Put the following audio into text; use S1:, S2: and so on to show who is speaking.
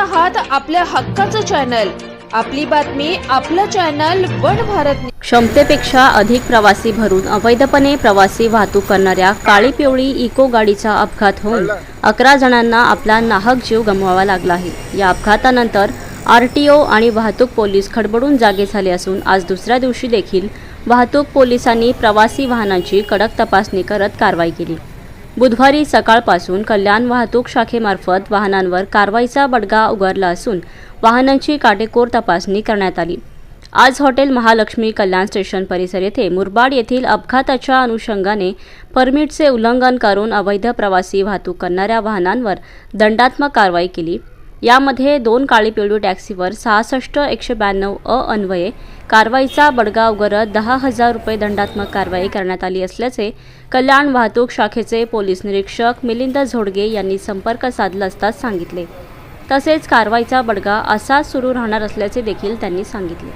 S1: आहात आपल्या हक्काचं चॅनल, आपली बातमी आपलं चॅनल वन भारत।
S2: क्षमतेपेक्षा अधिक प्रवासी भरून अवैधपणे प्रवासी वाहतूक करणाऱ्या काळी पिवळी इको गाडीचा अपघात होऊन 11 जणांना आपला नाहक जीव गमवावा लागला आहे। या अपघातानंतर आरटीओ आणि वाहतूक पोलीस खडबडून जागे झाले असून आज दुसऱ्या दिवशी देखील वाहतूक पोलिसांनी प्रवासी वाहनांची कडक तपासणी करत कारवाई केली। बुधवारी सकाळपासून कल्याण वाहतूक शाखेमार्फत वाहनांवर कारवाईचा बडगा उगारला असून वाहनांची काटेकोर तपासणी करण्यात आली। आज हॉटेल महालक्ष्मी कल्याण स्टेशन परिसर येथे मुरबाड येथील अपघाताच्या अनुषंगाने परमिटचे उल्लंघन करून अवैध प्रवासी वाहतूक करणाऱ्या वाहनांवर दंडात्मक कारवाई केली। यामध्ये 2 काळी पिवळी टॅक्सीवर 66,192 अन्वये कारवाईचा बडगा उगारत 10,000 रुपये दंडात्मक कारवाई करण्यात आली असल्याचे कल्याण वाहतूक शाखेचे पोलीस निरीक्षक मिलिंद झोडगे यांनी संपर्क साधला असता सांगितले। तसेच कारवाईचा बडगा असाच सुरू राहणार असल्याचे देखील त्यांनी सांगितले।